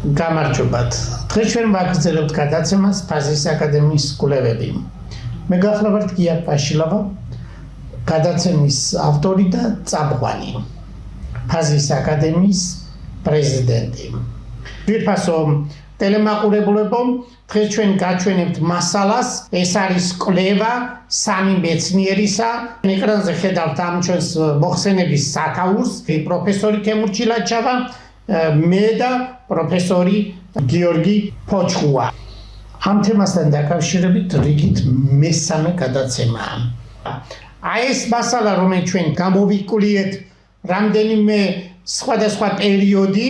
გამარჯობათ. დღეს ჩვენ ვაგრძელებთ გადაცემას ფაზის აკადემიის კვლევები. მე გახლავართ გია პაშილავა, გადაცემის ავტორი და წამყვანი. ფაზის აკადემიის პრეზიდენტი. ვირფასო ტელემაყურებლებო, დღეს ჩვენ გაჩვენებთ მასალას, ეს არის კვლევა სამი მეცნიერისა. ეკრანზე ხედავთ ამ ჩვენს მოხსენების სათაურს, პროფესორი თემურ ჩილაჩავა, მე და პროფესორი გიორგი ფოჩხუა. ამ თემასთან დაკავშირებით რიგით მესამე გადაცემაა. აი ეს მასალა, რომელიც ჩვენ გამოვიკვლიეთ რამდენიმე სხვადასხვა პერიოდი,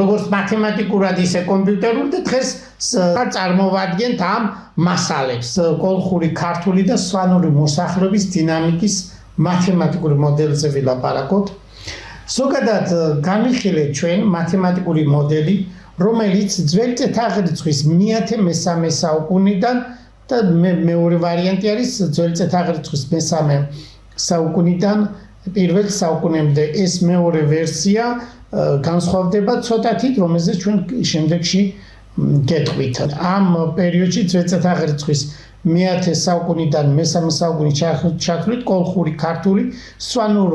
როგორც მათემატიკურად ისე კომპიუტერულ და დღეს წარმოვადგენთ ამ მასალებს, კოლხური, ქართული და სვანური მოსახლეობის დინამიკის მათემატიკურ მოდელზე ვილაპარაკოთ. ზოგადად განვიხილეთ ჩვენ მათემატიკური მოდელი, რომელიც ძველი წელთაღრიცხვის მე-13 საუკუნიდან და მეორე ვარიანტი არის ძველი წელთაღრიცხვის მე-3 საუკუნიდან პირველ საუკუნემდე. ეს მეორე ვერსია განსხვავდება ცოტათით, რომელზეც ჩვენ შემდეგში გეტყვით. ამ პერიოდში ძველი წელთაღრიცხვის მე-10 საუკუნიდან მე-3 საუკუნის ჩათვლით კოლხური, ქართული, სვანურ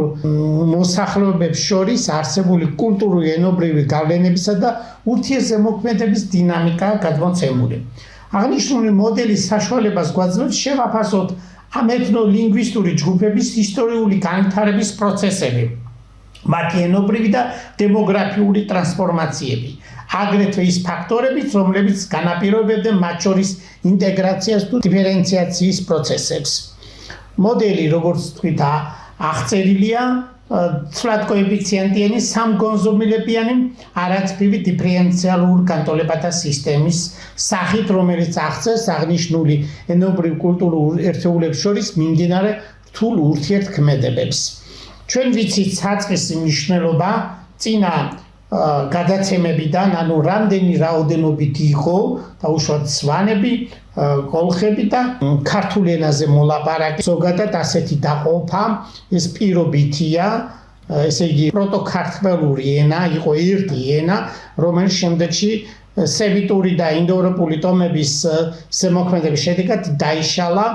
მოსახლეობებს შორის არსებული კულტურული, ენობრივი გავლენებისა და ურთიერთზემოქმედების დინამიკაა გადმოცემული. აღნიშნული მოდელის საშუალებას გვაძლევს შევაფასოთ ამ ეთნოლინგვისტური ჯგუფების ისტორიული განვითარების პროცესები, მათი ენობრივი და დემოგრაფიული ტრანსფორმაციები. აგრეთვე ის ფაქტორებიც, რომლებიც განაპირობებდნენ მათ შორის ინტეგრაციას თუ დიფერენციაციის პროცესებს. მოდელი, როგორც თქვით, აღწერილია ცვლად კოეფიციენტიანი სამგონზომილებიანი არაწივი დიფერენციალურ განტოლებათა სისტემის სახით, რომელიც აღწევს აღნიშნული ენობრივ კულტურულ ერთეულებს შორის მიმდინარე რთულ ურთიერთქმედებებს. ჩვენ ვიცით საწყისი მნიშვნელობა წინა გადაცემებიდან, ანუ რამდენი რაოდენობით იყო დაუშვათ სვანები, კოლხები და ქართულ ენაზე მოლაპარაკე. ზოგადად ასეთი დაყოფა ეს პირობითია, ესე იგი პროტოქართველური ენა იყო ერთი ენა, რომელიც შემდეგში სემიტური და ინდოევროპული ტომების ზემოქმედების შედეგად დაიშალა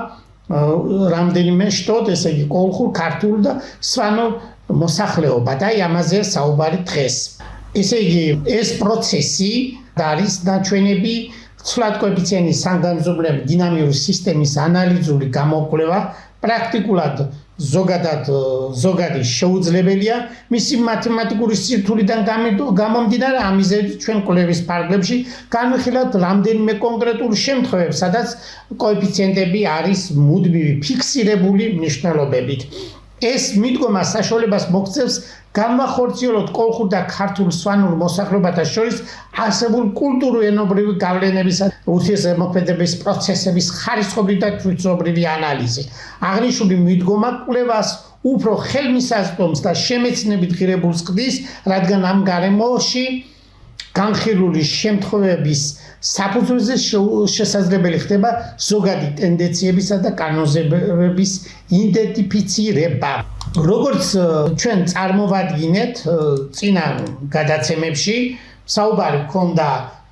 რამდენიმე შტოდ, ესე იგი კოლხურ, ქართულ და სვანურ მოსახლეობა და ამაზეა საუბარი დღეს. ესე იგი, ეს პროცესი არის ნაჩვენები ცვლად კოეფიციენტის სამგანზომილებიანი დინამიური სისტემის ანალიზური გამოკვლევა, პრაქტიკულად ზოგადი შეუძლებელია, მისი მათემატიკური სირთულიდან გამომდინარე, ამიზებით ჩვენ კვლევის ფარგლებში განვიხილავთ რამდენიმე კონკრეტულ შემთხვევებს, სადაც კოეფიციენტები არის მუდმივი, ფიქსირებული მნიშვნელობებით. ეს მიდგომა საშუალებას მოგცევს განვახორციელოთ კოლხურ და ქართულ სვანურ მოსახლეობათა შორის არსებულ კულტურულ ენობრივი გავლენებისა და ურთიერთზემოქმედების პროცესების ხარისხობრივი და თვითმცნობრივი ანალიზი. აღნიშნული მიდგომა კვლევას უფრო ხელმისაწვდომს და შემეცნებით ღირებულს ხდის, რადგან ამ გარემოში განხილული შემთხვევების საფუძველზე შესაძლებელი ხდება ზოგადი ტენდენციებისა და კანონზომიერების იდენტიფიცირება. როგორც ჩვენ წარმოვადგინეთ წინა გადაცემებში, საუბარი ჰქონდა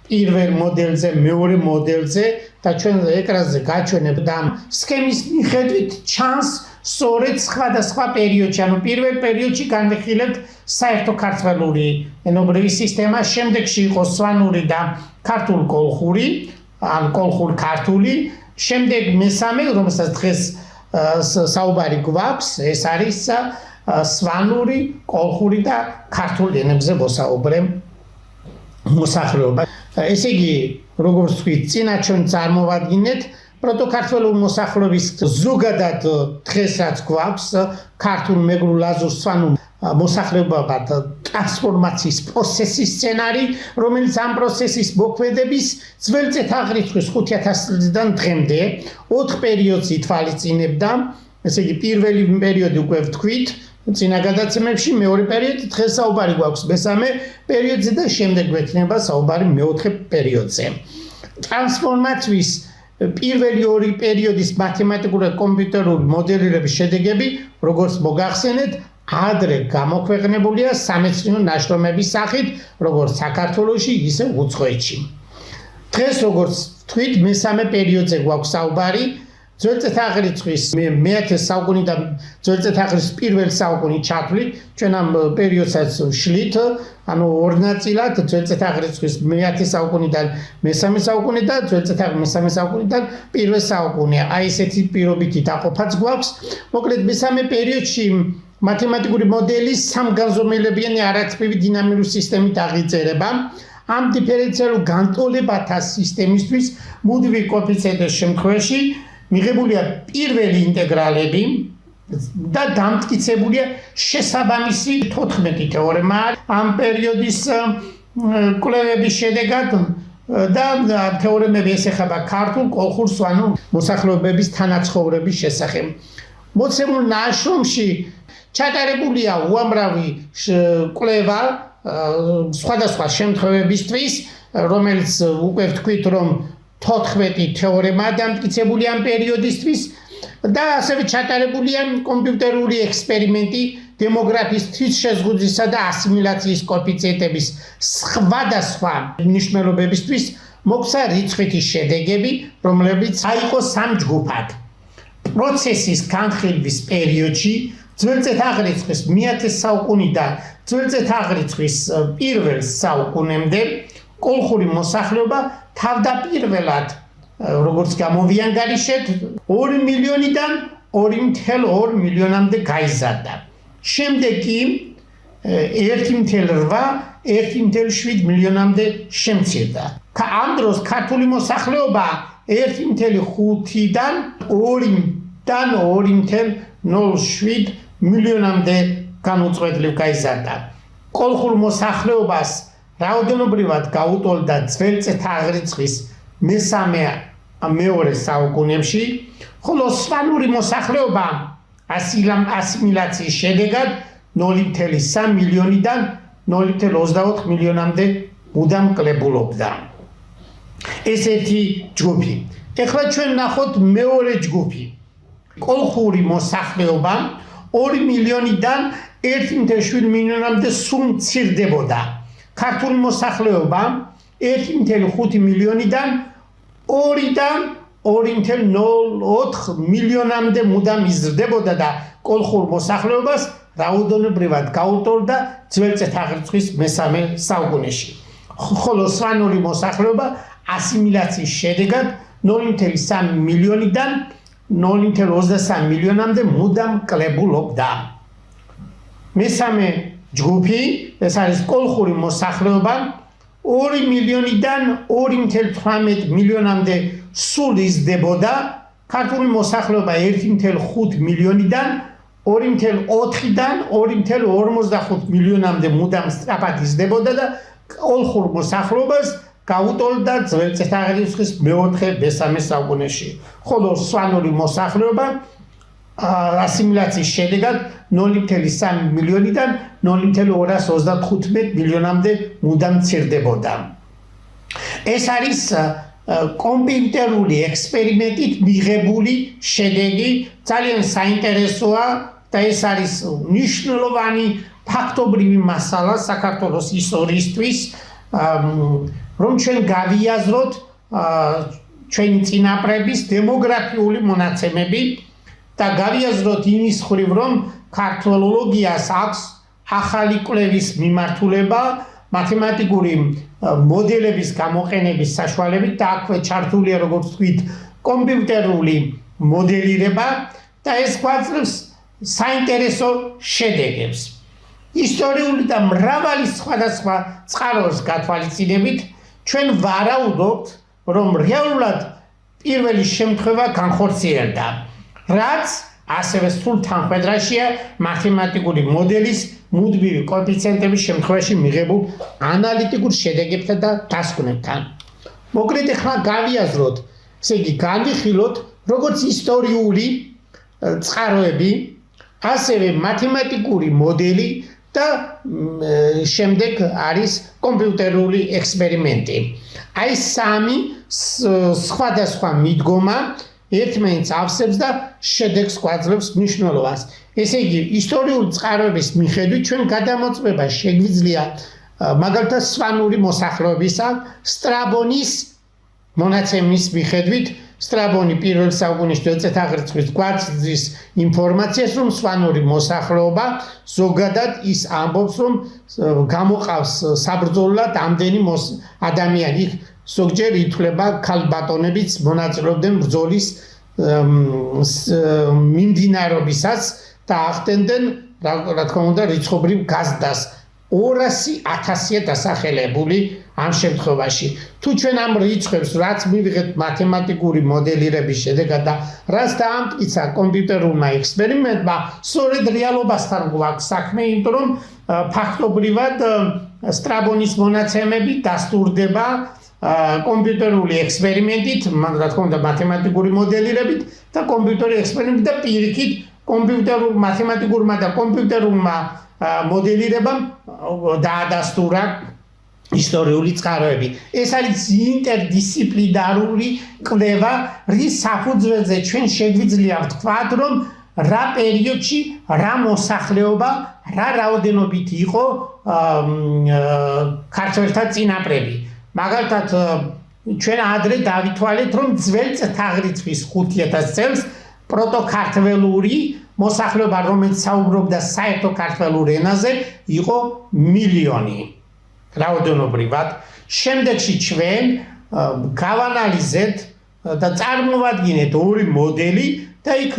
პირველ მოდელზე, მეორე მოდელზე და ჩვენ ეკრანზე გაჩვენებთ ამ სქემის მიხედვით ჩანს სწორედ სხვადასხვა პერიოდში, ანუ პირველ პერიოდში განვიხილებთ საერთო ქართველური ენობრივი სისტემა, შემდეგში იყო სვანური და ქართულ-კოლხური, ან კოლხურ-ქართული, შემდეგ მესამე, რომელსაც დღეს საუბარი გვაქვს, ეს არის სვანური, კოლხური და ქართულ ენებზე მოსაუბრე მოსახლეობა. ესე იგი, როგორც ვთქვით, წინა ჩვენ წარმოვადგინეთ პროტოქართველური მოსახლეობის ზოგადად დღესაც გვაქვს ქართულ, მეგრულ, ლაზურ, სვანურ მოსახლეობათა ტრანსფორმაციის პროცესის სცენარი, რომელიც ამ პროცესის მოქმედების ძველი წელთაღრიცხვის 5000 წლიდან დღემდე 4 პერიოდს ითვალისწინებდა. ესე იგი, პირველი პერიოდი უკვე ვთქვით, წინა გადაცემებში, მეორე პერიოდი, დღეს საუბარი გვაქვს მესამე პერიოდზე და შემდეგ გვექნება საუბარი მე-4 პერიოდზე. ტრანსფორმაციის პირველი ორი პერიოდის მათემატიკური და კომპიუტერული მოდელირების შედეგები, როგორც მოგახსენეთ, ადრე გამოქვეყნებულია სამეცნიერო ნაშრომების სახით, როგორც საქართველოში, ისე უცხოეთში. დღეს როგორც თქვით, მესამე პერიოდზე გვაქვს საუბარი, ძველი წელთაღრიცხვის მე-10 საუკუნიდან ძველი წელთაღრიცხვის პირველ საუკუნით ჩათვლით, ჩვენ ამ პერიოდსაც ვშლით, ანუ ორ ნაწილად, ძველი წელთაღრიცხვის მე-10 საუკუნიდან მესამე საუკუნე და ძველი წელთაღრიცხვის მესამე საუკუნიდან პირველ საუკუნე. აი ესეთი პირობითი დაყოფაც გვაქვს. მოკლედ მესამე პერიოდში მათემატიკური მოდელის სამგანზომილებიანი არაწყვილი დინამიური სისტემით აღიწერება. ამ დიფერენციალურ განტოლებათა სისტემისთვის მუდმივი კოეფიციენტის შემთხვევაში მიღებულია პირველი ინტეგრალები და დამტკიცებულია შესაბამისი 14 თეორემა ამ პერიოდის კვლევების შედეგად და თეორემები ესახება ქართულ კოლხურს, ანუ მოსახლეობების თანაცხოვრების შესახებ. მოცემულ ნაშრომში ჩატარებულია უამრავი კვლევა სხვადასხვა შემთხვევებისთვის, რომელიც უკვე ვთქვით, რომ 14 თეორემა დამტკიცებული ამ პერიოდისთვის და ასევე ჩატარებულია კომპიუტერული ექსპერიმენტი დემოგრაფიის თვითშეზღუდვისა და ასიმილაციის კოეფიციენტების სხვადასხვა მნიშვნელობებისთვის მოხდა რიცხვითი შედეგები, რომლებიც აიყო სამ ჯგუფად. პროცესის განხილვის პერიოდში ძველი წელთაღრიცხვის მე-10 საუკუნიდან ძველი წელთაღრიცხვის პირველ საუკუნემდე კოლხური მოსახლეობა თავდაპირველად, როგორც გამოვიანგარიშეთ, 2 მილიონიდან 2,2 მილიონამდე გაიზარდა. შემდეგ კი 1,8-1,7 მილიონამდე შემცირდა. ამ დროს ქართული მოსახლეობა 1,5-დან 2-დან 2,07 მილიონამდე განუწყვეტლივ გაიზარდა. კოლხურ მოსახლეობას რაოდენობრივად გაუტოლდა ძველი წელთაღრიცხვის მე-3-მეორე საუკუნეებში, ხოლო სვანური მოსახლეობა ასიმილაციის შედეგად 0,3 მილიონიდან 0,24 მილიონამდე მუდამ კლებულობდა. ესეთი ჯგუფი. ეხლა ჩვენ ნახოთ მეორე ჯგუფი. კოლხური მოსახლეობა 2 მილიონიდან 1,7 მილიონამდე სულ მცირდებოდა. ქართული მოსახლეობა 1,5 მილიონიდან 2-დან 2,04 მილიონამდე მუდამ იზრდებოდა და კოლხურ მოსახლეობას რაოდენობრივად გაუტოლდა ძველი წელთაღრიცხვის მე-3 საუკუნეში. ხოლო სვანური მოსახლეობა ასიმილაციის შედეგად 0,3 მილიონიდან 0,23 მილიონამდე მუდამ კლებულობდა. მესამე ჯგუფი, ეს არის კოლხური მოსახლეობა, 2 მილიონიდან 2,18 მილიონამდე სულ იზრდებოდა, ქართული მოსახლეობა 1,5 მილიონიდან 2,4-დან 2,45 მილიონამდე მუდამ სწრაფად იზრდებოდა და კოლხურ მოსახლეობას გაუტოლდა ძველი წელთაღრიცხვის მე-4-მე საუკუნეში. ხოლო სვანური მოსახლეობა ასიმილაციის შედეგად 0,3 მილიონიდან 0,235 მილიონამდე მუდამ მცირდებოდა. ეს არის კომპიუტერული ექსპერიმენტით მიღებული შედეგი, ძალიან საინტერესოა და ეს არის მნიშვნელოვანი ფაქტობრივი მასალა საქართველოს ისტორიისთვის, რომ ჩვენ გავიაზროთ ჩვენი წინაპრების დემოგრაფიული მონაცემები და გავიაზროთ იმის ხრივ, რომ ქართველოლოგიას აქვს ახალი კვლევის მიმართულება, მათემატიკური მოდელების გამოყენების საშუალებით და აქვე ჩართულია, როგორც ვთქვით, კომპიუტერული მოდელირება და ეს გვაძლევს საინტერესო შედეგებს. ისტორიული და მრავალი სხვადასხვა წყაროს გათვალისწინებით ჩვენ ვარაუდობთ, რომ რეალურად პირველი შემთხვევა განხორციელდა, რაც ასევე სრულ თანხმედრაშია მათემატიკური მოდელის მუდმივი კოეფიციენტების შემთხვევაში მიღებულ ანალიტიკურ შედეგებთან და დასკვნებთან. მოკლედ ახლა გავიაზროთ, ესე იგი განვიხილოთ, როგორც ისტორიული წყაროები, ასევე მათემატიკური მოდელი და შემდეგ არის კომპიუტერული ექსპერიმენტი. აი სამი სხვადასხვა მიდგომა ერთმანეთს ავსებს და შედეგს გვაძლევს მნიშვნელობას. ესე იგი, ისტორიული წყაროების მიხედვით ჩვენ გადამოწმება შეგვიძლია მაგალითად სვანური მოსახლეობისა სტრაბონის მონაცემის მიხედვით სტრაბონი პირველ საუკუნის ძველწესაღრიცხვის გვაძლევს ინფორმაციას, რომ სვანური მოსახლეობა ზოგადად ის ამბობს, რომ გამოყავს საბრძოლოდ ამდენი ადამიანი. ზოგჯერ ითვლება ქალბატონებიც მონაწილეობდნენ ბრძოლის მიმდინარეობისას და ახდენდნენ რა თქმა უნდა რიცხობრივ გაზდას. 200,000-ია დასახელებული ამ შემთხვევაში. თუ ჩვენ ამ რიცხვებს რაც მივიღეთ მათემატიკური მოდელირების შედეგად და რაც დაამტკიცა კომპიუტერულმა ექსპერიმენტმა, სწორედ რეალობასთან გვაქვს საქმე, იმიტომ რომ ფაქტობრივად სტრაბონის მონაცემები დასტურდება კომპიუტერული ექსპერიმენტით, რა თქმა უნდა მათემატიკური მოდელირებით და კომპიუტერი ექსპერიმენტით და პირიქით კომპიუტერულ მათემატიკურმა და კომპიუტერულმა მოდელირებამ დაადასტურა ისტორიული წყაროები. ეს არის ინტერდისციპლინარული კვლევა, რის საფუძველზე ჩვენ შეგვიძლია ვთქვათ, რომ რა პერიოდში რა მოსახლეობა, რა რაოდენობით იყო ქართველთა წინაპრები. მაგალითად, ჩვენ ადრე დავითვალეთ, რომ ძველწესაღრიცხვის 5000 წელს პროტოქართველური მოსახლეობა, რომელიც საუბრობდა საერთო ქართველურ ენაზე, იყო 1,000,000 რაოდენობრივად. შემდეგში ჩვენ გავანალიზეთ და წარმოვადგინეთ ორი მოდელი და იქ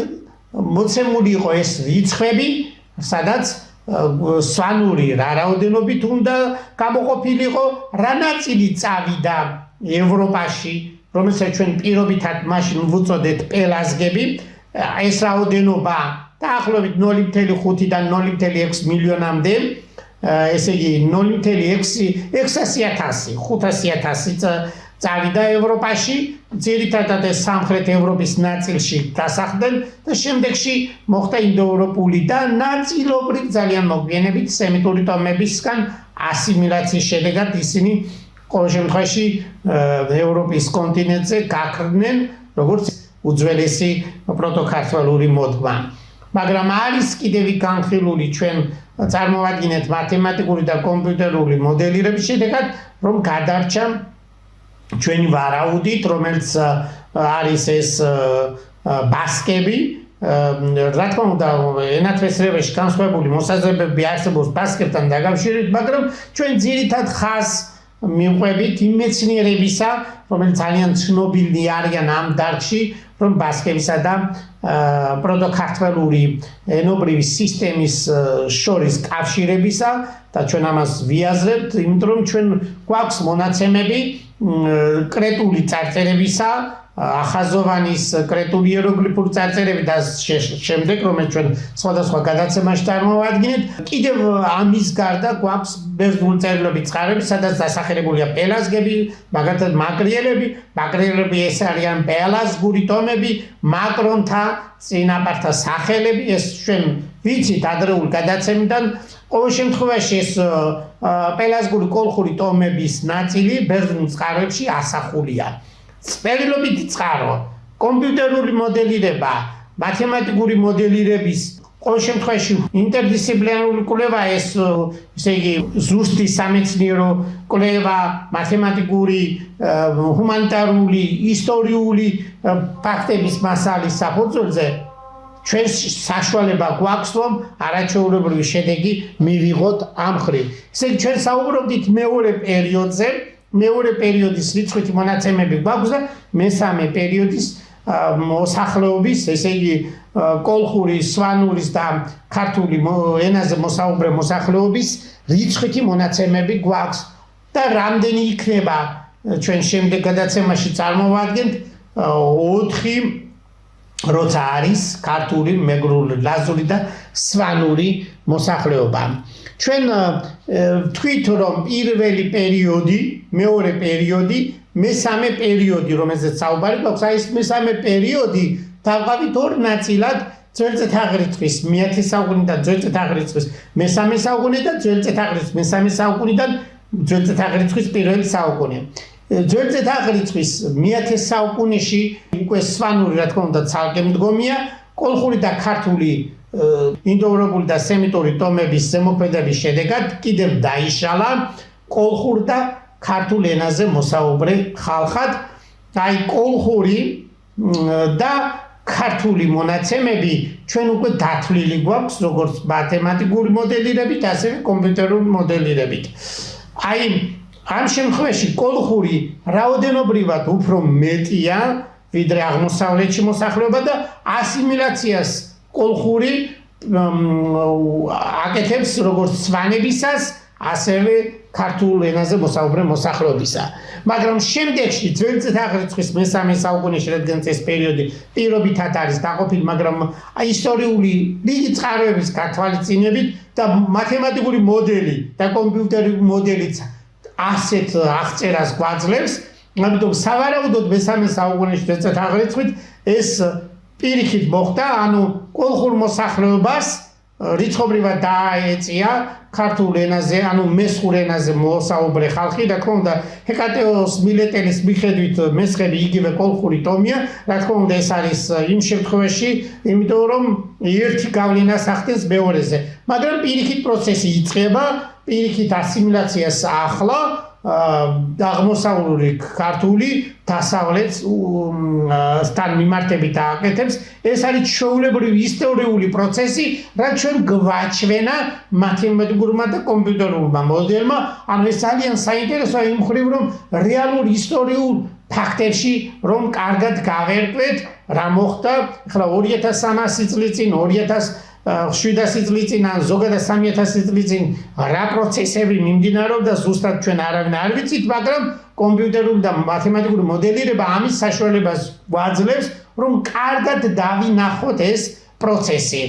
მოცემული იყო ეს რიცხვები, სადაც სვანური რა რაოდენობით უნდა გამოყოფილიყო, რა ნაწილი წავიდა ევროპაში, რომელსაც ჩვენ პირობითად მაშინ ვუწოდეთ პელაზგები. ეს რაოდენობა დაახლოებით 0,5-დან 0,6 მილიონამდე, ესე იგი 0,600,000, 500,000 წავიდა ევროპაში, ძირითადად ეს სამხრეთ ევროპის ნაწილში დასახლდნენ და შემდეგში მოხდა ინდოევროპული და ნაწილობრივ ძალიან მოგვიანებით სემიტური ტომებისგან ასიმილაციის შედეგად ისინი ყოველ შემთხვევაში ევროპის კონტინენტზე გაქრდნენ, როგორც უძველესი პროტოქართველური მოდგმა. მაგრამ არის კიდევ განხილული ჩვენ წარმოვადგინეთ მათემატიკური და კომპიუტერული მოდელირების შედეგად, რომ გადარჩა ჩვენი ვარაუდით, რომელიც არის ეს ბასკები. რა თქმა უნდა, ენათმეცნიერებაში განსხვავებული მოსაზრებები არსებობს ბასკებთან დაკავშირებით, მაგრამ ჩვენ ძირითად ხაზს მივყვებით იმ მეცნიერებისა, რომელიც ძალიან ცნობილი არიან ამ დარგში, რომ ბასკებისა და პროტოქართველური ენობრივი სისტემის შორის კავშირებისა და ჩვენ ამას ვიაზრებთ, იმიტომ რომ ჩვენ გვაქვს მონაცემები კრეტული წარწერებისა, ახაზოვანის კრეტული იეროგლიფური წარწერები და შემდეგ, რომელიც ჩვენ სხვადასხვა გადაცემაში წარმოვადგინეთ. კიდევ ამის გარდა გვაქვს ბერძნული წერილობითი წყაროები, სადაც დასახელებულია პელაზგები, მაგალითად მაკრიელები ეს არიან პელაზგური ტომები, მაკრონთა წინაპართა სახელები, ეს ჩვენ ვიცით ადრეულ გადაცემიდან. ყოველ შემთხვევაში ეს პელაზგური კოლხური ტომების ნაწილი ბერძნულ წყაროებში ასახულია. წერილობითი წყარო, კომპიუტერული მოდელირება, მათემატიკური მოდელირების ყოველ შემთხვევაში ინტერდისციპლინარული კვლევა, ესე იგი ზუსტი სამეცნიერო კვლევა, მათემატიკური, ჰუმანიტარული, ისტორიული ფაქტების მასალის საფუძველზე ჩვენ საშუალება გვაქვს, რომ არაჩვეულებრივი შედეგი მივიღოთ ამ ხრივ. ესე იგი ჩვენ საუბრობდით მეორე პერიოდზე, მეორე პერიოდის რიცხვით მონაცემები გვაქვს და მესამე პერიოდის მოსახლეობის, ესე იგი კოლხური, სვანურის და ქართული ენაზე მოსაუბრე მოსახლეობის რიცხვით მონაცემები გვაქვს და რამდენი იქნება ჩვენ შემდეგ გადაცემაში წარმოვადგენთ 4 როცა არის ქართული, მეგრული, ლაზური და სვანური მოსახლეობა. ჩვენ ვთქვით, რომ პირველი პერიოდი, მეორე პერიოდი, მესამე პერიოდი, რომელზეც საუბარი გვაქვს, აი ეს მესამე პერიოდი დავყავით ორ ნაწილად, ძველწესაღრიცხვის მე-10 საუკუნიდან ძველწესაღრიცხვის მე-3 საუკუნე და ძველწესაღრიცხვის მე-3 საუკუნიდან ძველწესაღრიცხვის პირველი საუკუნე. ძველი წელიწადის მე-10 საუკუნეში უკვე სვანური რა თქმა უნდა ცალკე მდგომია კოლხური და ქართული ინდოევროპული და სემიტური ტომების ზემოქმედების შედეგად კიდევ დაიშალა კოლხურ და ქართულ ენაზე მოსაუბრე ხალხად აი კოლხური და ქართული მონაცემები ჩვენ უკვე დათვლილი გვაქვს როგორც მათემატიკური მოდელირებით ასევე კომპიუტერული მოდელირებით აი ამ შემთხვევაში კოლხური რაოდენობრივად უფრო მეტია ვიდრე აღმოსავლეთში მოსახლეობა და ასიმილაციას კოლხური აკეთებს როგორც სვანებისას ასევე ქართულ ენაზე მოსაუბრე მოსახლეობისა მაგრამ შემდეგში ძველი წელიწადის მე-3 საუკუნეში რადგან ეს პერიოდი პირობითად არის დაყოფილი მაგრამ ისტორიული დიდი წყაროების გათვალისწინებით და მათემატიკური მოდელი და კომპიუტერული მოდელიც ასეთ აღწერას გვაძლევს ამიტომ სავარაუდოდ მე-3 საუკუნეში ძველი წელიწადის ეს პირიქით მოხდა ანუ კოლხურ მოსახლეობას რიცხობრივად დაეწია ქართულ ენაზე, ანუ მესხურ ენაზე მოსაუბრე ხალხი, რა თქმა უნდა, ჰეკატეოს მილეტელის მიხედვით მესხები იგივე კოლხური ტომია, რა თქმა უნდა, ეს არის იმ შემთხვევაში, იმიტომ რომ ერთი გავლენას ახდენს მეორეზე. მაგრამ პირიქით პროცესი იწყება, პირიქით ასიმილაციას ახლა აღმოსავლური ქართული დასავლეთთან მიმართებით ააკეთებს ეს არის ჩვეულებრივი ისტორიული პროცესი რაც ჩვენ გვაჩვენა მათემატიკურმა და კომპიუტერულმა მოდელმა ანუ ეს ძალიან საინტერესოა იმ მხრივ რომ რეალურ ისტორიულ ფაქტებში რომ კარგად გავერკვეთ რა მოხდა ახლა 2300 წლის წინ 2700 წლის წინ ან ზოგადად 3000 წლის წინ რა პროცესები მიმდინარეობდა ზუსტად ჩვენ არავინ არ ვიცით მაგრამ კომპიუტერული და მათემატიკური მოდელირება ამის საშუალებას გვაძლევს რომ კარგად დავინახოთ ეს პროცესი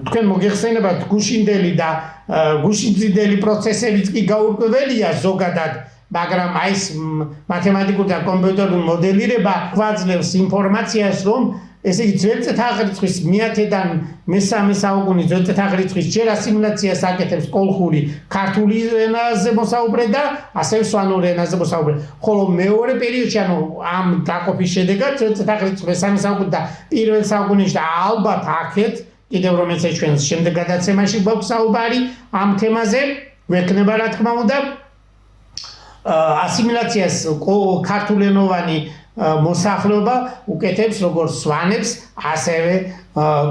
თქვენ მოგეხსენებათ გუშინდელი და გუშინძიდელი პროცესებიც კი გაურკვეველია ზოგადად მაგრამ აი ეს მათემატიკური და კომპიუტერული მოდელირება გვაძლევს ინფორმაციას რომ ესე იგი ძველი წელიწადის მე-10-დან მე-3 საუკუნის ძველი წელიწადის ჯერ ასიმილაციას აკეთებს კოლხური ქართული ენაზე მოსაუბრე და ასევე სვანური ენაზე მოსაუბრე ხოლო მეორე პერიოდში ანუ ამ დაყოფის შედეგად ძველი წელიწადის მე-3 საუკუნე და პირველ საუკუნეში და ალბათ აქეთ კიდევ რომელიც ჩვენ შემდეგ გადაცემაში გვაქვს საუბარი ამ თემაზე გვექნება რა თქმა უნდა ასიმილაციას ქართულენოვანი მოსახლეობა უკეთებს როგორც სვანებს, ასევე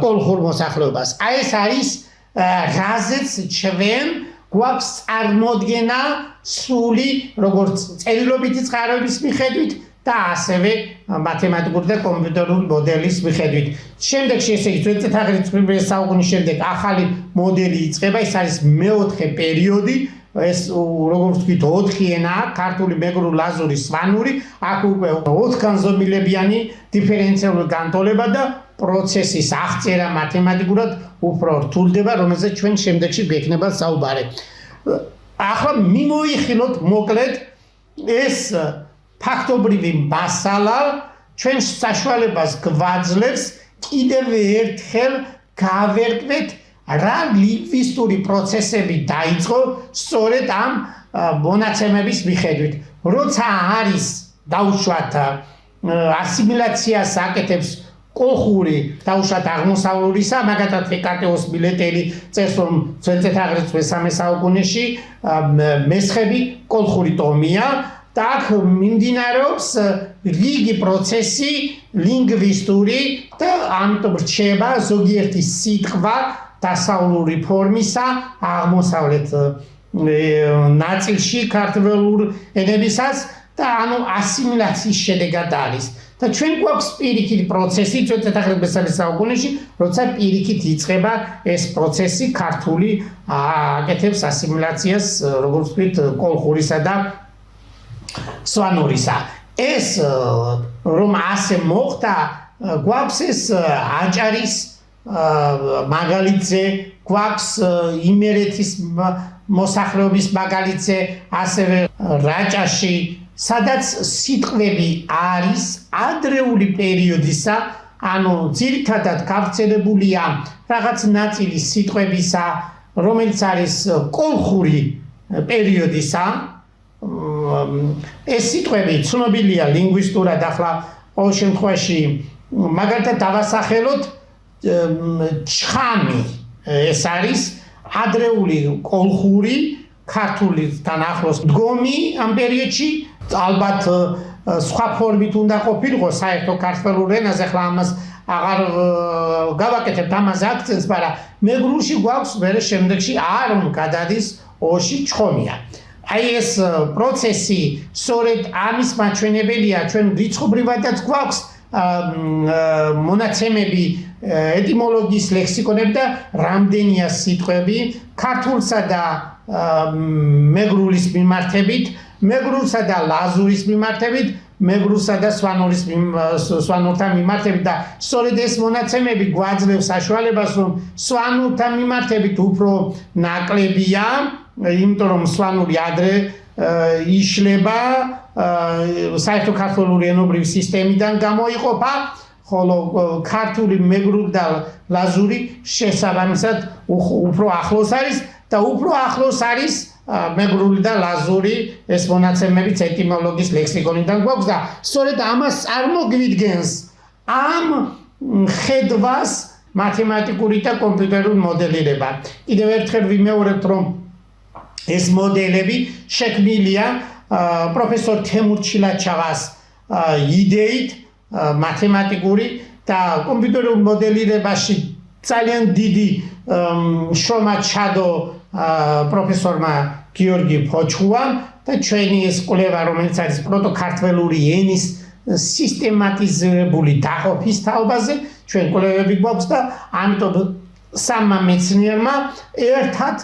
კოლხურ მოსახლეობას. აი ეს არის რაზეც ჩვენ გვაქვს წარმოდგენა სრული როგორც წერილობითი წყაროების მიხედვით და ასევე მათემატიკური და კომპიუტერული მოდელის მიხედვით. შემდეგში ესე იგი ძველი წელიწადის საუკუნის შემდეგ ახალი მოდელი იწყება, ეს არის მეოთხე პერიოდი ეს როგორც ვთქვით 4 ენაა ქართული მეგრული ლაზური სვანური აქ უკვე 4 განზომილებიანი დიფერენციალური განტოლება და პროცესის აღწერა მათემატიკურად უფრო რთულდება რომელზეც ჩვენ შემდეგში გვექნება საუბარი ახლა მიმოიხილოთ მოკლედ ეს ფაქტობრივი მასალა ჩვენ საშუალებას გვაძლევს კიდევ ერთხელ გავერკვეთ რა ლინგვისტური პროცესები დაიწყო სწორედ ამ მონაცემების მიხედვით. როცა არის დაუშვათ ასიმილაციას აკეთებს კოლხური დაუშვათ აღმოსავლურისა, მაგათაც ჰეკატეოს მილეტელი წერს რომ ძველი წელიწადის მე-3 საუკუნეში მესხები კოლხური ტომია და აქ მიმდინარეობს რიგი პროცესი ლინგვისტური და ამიტომ რჩება ზოგიერთი სიტყვა დასავლური ფორმისა აღმოსავლეთ ნაწილში ქართველურ ენებისას და ანუ ასიმილაციის შედეგად არის. და ჩვენ გვაქვს პირიქით პროცესი ძველი წელიწადის საუკუნეში, როცა პირიქით იწყება ეს პროცესი ქართული აკეთებს ასიმილაციას, როგორც ვთქვით, კოლხურისა და სვანურისა. ეს რომ ასე მოხდა, გვაქვს ეს აჭარის მაგალითზე გვაქვს იმერეთის მოსახლეობის მაგალითზე ასევე რაჭაში სადაც სიტყვები არის ადრეული პერიოდისა ანუ ძირითადად გავრცელებულია რაღაც ნაწილი სიტყვებისა რომელიც არის კოლხური პერიოდისა ეს სიტყვები ცნობილია ლინგვისტურად ახლა ყოველ შემთხვევაში მაგალითად დავასახელოთ ჩხამი ეს არის ადრეული კოლხური ქართულთან ახლოს დგომი ამ პერიოდში ალბათ სხვა ფორმით უნდა ყოფილიყო საერთო ქართულ ენაზე ახლა ამას აღარ გავაკეთებთ ამაზე აქცენტს, მაგრამ მეგრულში გვაქვს მერე შემდეგში არ გადადის ოში ჩხომია. აი ეს პროცესი სწორედ ამის მაჩვენებელია, ჩვენ რიცხობრივადაც გვაქვს მონაცემები ეტიმოლოგიის ლექსიკონები და რამდენია სიტყვები ქართულსა და მეგრულის მიმართებით, მეგრულსა და ლაზურის მიმართებით, მეგრულსა და სვანურთან მიმართებით და სწორედ ეს მონაცემები გვაძლევს საშუალებას, რომ სვანურთან მიმართებით უფრო ნაკლებია, იმიტომ რომ სვანური ადრე იშლება საერთო ქართული ენობრივი სისტემიდან გამოიყოფა, ხოლო ქართული მეგრული და ლაზური შესაბამისად უფრო ახლოს არის და უფრო ახლოს არის მეგრული და ლაზური ეს მონაცემებიც ეტიმოლოგიის ლექსიკონიდან გვაქვს და სწორედ ამას წარმოგვიდგენს ამ ხედვას მათემატიკური და კომპიუტერული მოდელირება. კიდევ ერთხელ ვიმეორებთ, რომ ეს მოდელები შექმნილია პროფესორ თემურ ჩილაჩავას იდეით მათემატიკური და კომპიუტერულ მოდელირებაში ძალიან დიდი შრომა ჩადო პროფესორმა გიორგი ფოჩხუამ და ჩვენი ეს კვლევა, რომელიც არის პროტოქართველური ენის სისტემატიზებული დაყოფის თაობაზე, ჩვენ კვლევები გვაქვს და ამიტომ სამმა მეცნიერმა ერთად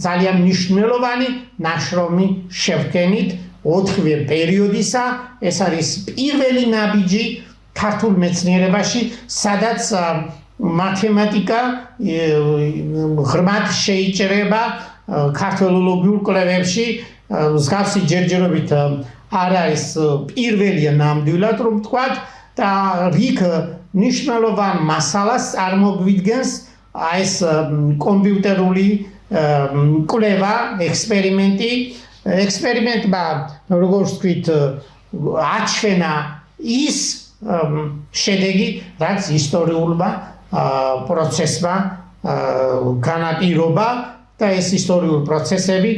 ძალიან მნიშვნელოვანი ნაშრომი შევქენით 4-ვე პერიოდისა. ეს არის პირველი ნაბიჯი ქართულ მეცნიერებაში, სადაც მათემატიკა ღრმად შეიჭრება ქართოლოგიურ კვლევებში, მსგავსი ჯერჯერობით არ არის პირველია ნამდვილად რომ ვთქვათ და რიგ მნიშვნელოვან მასალას წარმოგვიდგენს ეს კომპიუტერული კვლევა, ექსპერიმენტმა როგორც ვთქვით აჩვენა ის შედეგი, რაც ისტორიულმა პროცესმა განაპირობა და ეს ისტორიული პროცესები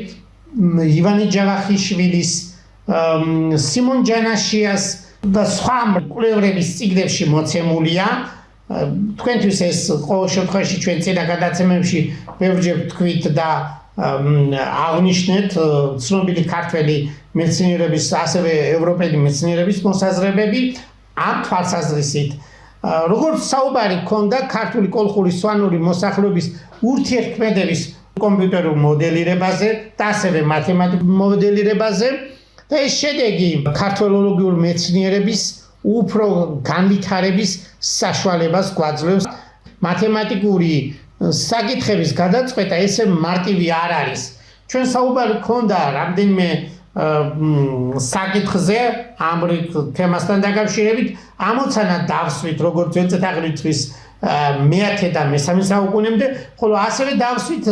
ივანე ჯავახიშვილის, სიმონ ჯანაშიას და სხვა კვლევრების წიგნებში მოცემულია. თქვენთვის ეს ყოველ შემთხვევაში ჩვენ წინა გადაცემებში ბევრჯერ ვთქვით და აღნიშნეთ ცნობილი ქართველი მეცნიერების, ასევე ევროპელი მეცნიერების მოსაზრებები ამ თვალსაზრისით. როგორც საუბარი ქონდა ქართული კოლხური სვანური მოსახლეობის ურთიერთქმედების კომპიუტერულ მოდელირებაზე და ასევე მათემატიკურ მოდელირებაზე და ეს შედეგი ქართველოლოგიური მეცნიერების უფრო განვითარების საშუალებას გვაძლევს. მათემატიკური საკითხების გადაწყვეტა ესე მარტივი არ არის. ჩვენ საუბარი ქონდა რამდენიმე საკითხზე ამ თემასთან დაკავშირებით, ამოცანა დავსვით როგორც წელწადაღრიცხვის მე-10 და მე-13 საუკუნემდე, ხოლო ასევე დავსვით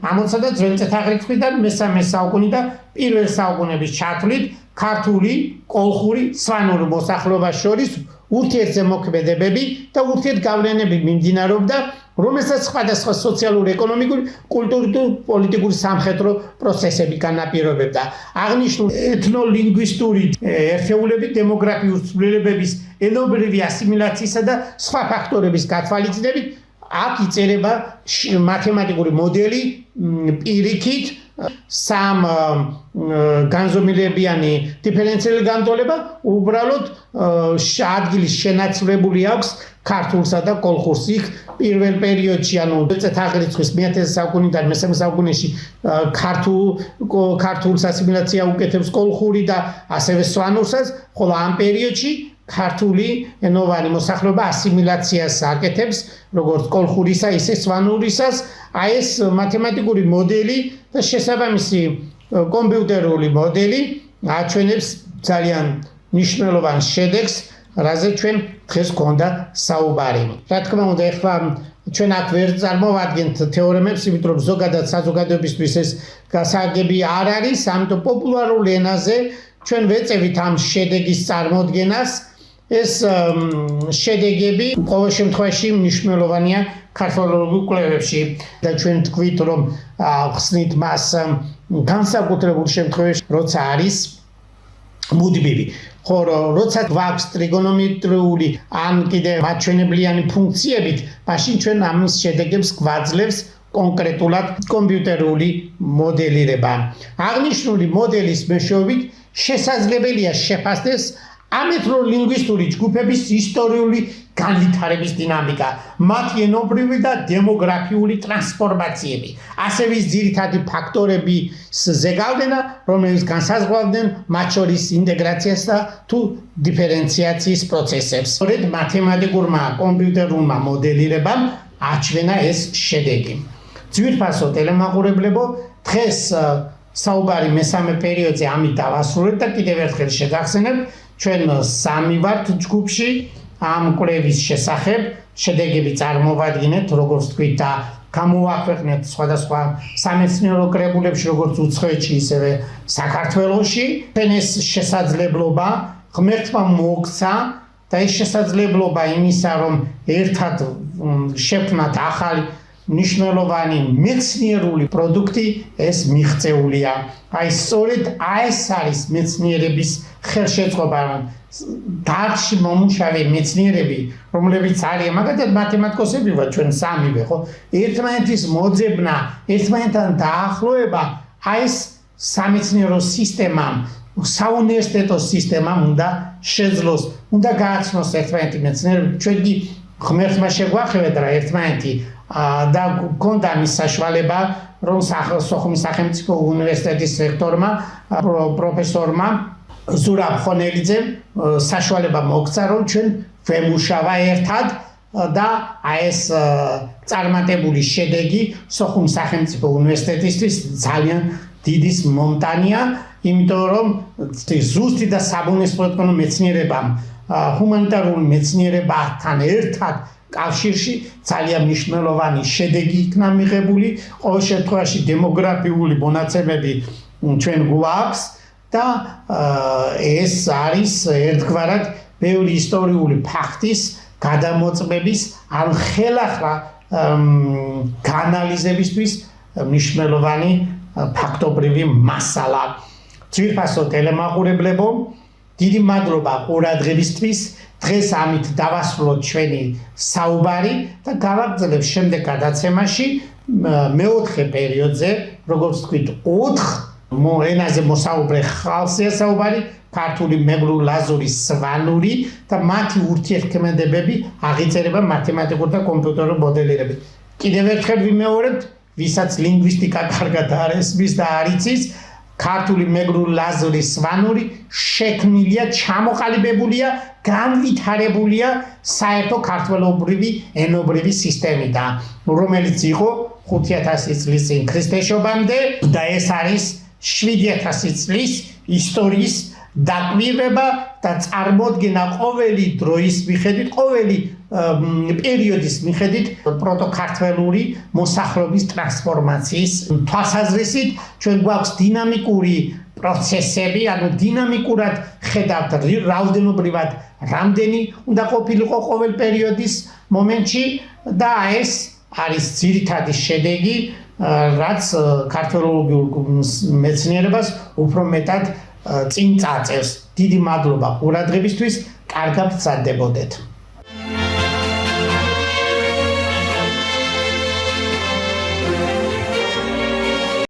ამოცანა წელწადაღრიცხვიდან მე-13 საუკუნე და პირველ საუკუნეების ჩათვლით ქართული, კოლხური, სვანური მოსახლეობას შორის ურთიერთზემოქმედებები და ურთიერთგავლენები მიმდინარეობდა, რომელსაც სხვადასხვა სოციალური, ეკონომიკური, კულტურული და პოლიტიკური სამხედრო პროცესები განაპირობებდა. აღნიშნულ ეთნოლინგვისტური ერთეულები, დემოგრაფიული ცვლილებების, ენობრივი ასიმილაციისა და სხვა ფაქტორების გათვალისწინებით აქ იწერება მათემატიკური მოდელი პირიქით სამ განზომილებიანი დიფერენციალური განტოლება უბრალოდ ადგილის შენაცვლებული აქვს ქართულსა და კოლხურს. იქ პირველ პერიოდში, ანუ წელწადაღრიცხვის მე-10 საუკუნიდან მე-13 საუკუნეში ქართულს ასიმილაცია უკეთებს კოლხური და ასევე სვანურსაც, ხოლო ამ პერიოდში ქართული ენოვანი მოსახლეობა ასიმილაციას აკეთებს როგორც კოლხურისა, ისე სვანურისას. აი ეს მათემატიკური მოდელი და შესაბამისი კომპიუტერული მოდელი აჩვენებს ძალიან მნიშვნელოვან შედეგს, რაზე ჩვენ დღეს გვქონდა საუბარი. რა თქმა უნდა, ეხლა ჩვენ აქ ვერ წარმოვადგენთ თეორემებს, იმიტომ რომ ზოგადად საზოგადოებისთვის ეს გასაგები არ არის, ამიტომ პოპულარულ ენაზე ჩვენ ვეწევით ამ შედეგის წარმოდგენას. ეს შედეგები ყოველ შემთხვევაში მნიშვნელოვანია ქართველურ კვლევებში და ჩვენ თქვით რომ ხსნით მას განსაკუთრებულ შემთხვევაში როცა არის მუდმივი ხო როცა გვაქვს ტრიგონომეტრიული ან კიდე მაჩვენებლიანი ფუნქციებით მაშინ ჩვენ ამის შედეგებს გვაძლევს კონკრეტულად კომპიუტერული მოდელირება აღნიშნული მოდელის მეშვეობით შესაძლებელია შეფასდეს ამეთროლინგვისტური ჯგუფების ისტორიული განვითარების დინამიკა, მათი ენობრივი და დემოგრაფიული ტრანსფორმაციები, ასევე ძირითადი ფაქტორების ზეგავლენა, რომლებიც განსაზღვრავდნენ მათ შორის ინტეგრაციას და თუ დიფერენციაციის პროცესებს. სწორედ მათემატიკურმა კომპიუტერულმა მოდელირებამ აჩვენა ეს შედეგი. ძვირფასო ტელემაყურებლებო, დღეს საუბარი მესამე პერიოდზე ამით დავასრულეთ და კიდევ ერთხელ შეგახსენებ ჩვენ სამი ვართ ჯგუფში ამ კვლევის შესახებ შედეგები წარმოვადგინეთ როგორც თქვით და გამოვაქვეყნეთ სხვადასხვა სამეცნიერო კრებულებში როგორც უცხოეთში ისევე საქართველოში ეს შესაძლებლობა ღმერთმა მოგვცა და ეს შესაძლებლობა იმისა რომ ერთად შევქმნათ ახალი მნიშვნელოვანი მეცნიერული პროდუქტი ეს მიღწეულია. აი სწორედ ეს არის მეცნიერების ხელშეწყობა დარგში მომუშავე მეცნიერები, რომლებიც არიან მაგალითად მათემატიკოსები ვართ ჩვენ სამივე, ხო? ერთმანეთის მოძებნა, ერთმანეთთან დაახლოება აი ეს სამეცნიერო სისტემამ, საუნივერსიტეტო სისტემამ უნდა შეძლოს, უნდა გააცნოს ერთმანეთი მეცნიერები. ჩვენ კი ღმერთმა შეგვახვევეთ რა ერთმანეთი და გქონდა მის საშუალება რომ სოხუმის სახელმწიფო უნივერსიტეტის რექტორმა პროფესორმა ზურაბ ხონელიძემ საშუალება მოგცა რომ ჩვენ ვემუშავა ერთად და ეს წარმატებული შედეგი სოხუმის სახელმწიფო უნივერსიტეტისთვის ძალიან დიდი მომტანია იმიტომ რომ ზუსტი და საბუნებისმეტყველო მეცნიერებამ ჰუმანიტარულ მეცნიერებთან ერთად კავშირში ძალიან მნიშვნელოვანი შედეგი იქნა მიღებული ყოველ შემთხვევაში დემოგრაფიული მონაცემები ჩვენ გვაქვს და ეს არის ერთგვარად ბევრი ისტორიული ფაქტის გადამოწმების ან ხელახლა გაანალიზებისთვის მნიშვნელოვანი ფაქტობრივი მასალა ძვირფასო ტელემაყურებლებო დიდი მადლობა ყურადღებისთვის დღეს ამით დავასრულოთ ჩვენი საუბარი და გავაგრძელებ შემდეგ გადაცემაში მეოთხე პერიოდზე როგორც თქვით 4 ენაზე მოსაუბრე ხალხია საუბარი ქართული მეგრულ-ლაზური სვანური და მათი ურთიერთქმედებები აღიწერება მათემატიკურ და კომპიუტერულ მოდელირებით კიდევ ერთხელ ვიმეორებთ ვისაც ლინგვისტიკა კარგად არ ესმის და არ იცის ქართული მეგრულ-ლაზური სვანური შექმნილია, ჩამოყალიბებულია, განვითარებულია საერთო ქართველობრივი ენობრივი სისტემიდან, რომელიც იყო 5000 წლის წინ ქრისტესშობამდე და ეს არის 7000 წლის ისტორიის დაკვირვება და წარმოდგენა ყოველი დროის მიხედვით, ყოველი პერიოდის მიხედვით პროტოქართველური მოსახლეობის ტრანსფორმაციის თვალსაზრისით ჩვენ გვაქვს დინამიკური პროცესები, ანუ დინამიკურად ხედავთ რაოდენობრივად რამდენი უნდა ყოფილიყო ყოველ პერიოდის მომენტში და ეს არის ძირითადი შედეგი, რაც ქართველოლოგიურ მეცნიერებას უფრო მეტად წინ წაწევს. დიდი მადლობა ყურადღებისთვის, კარგად მცადდებოდეთ.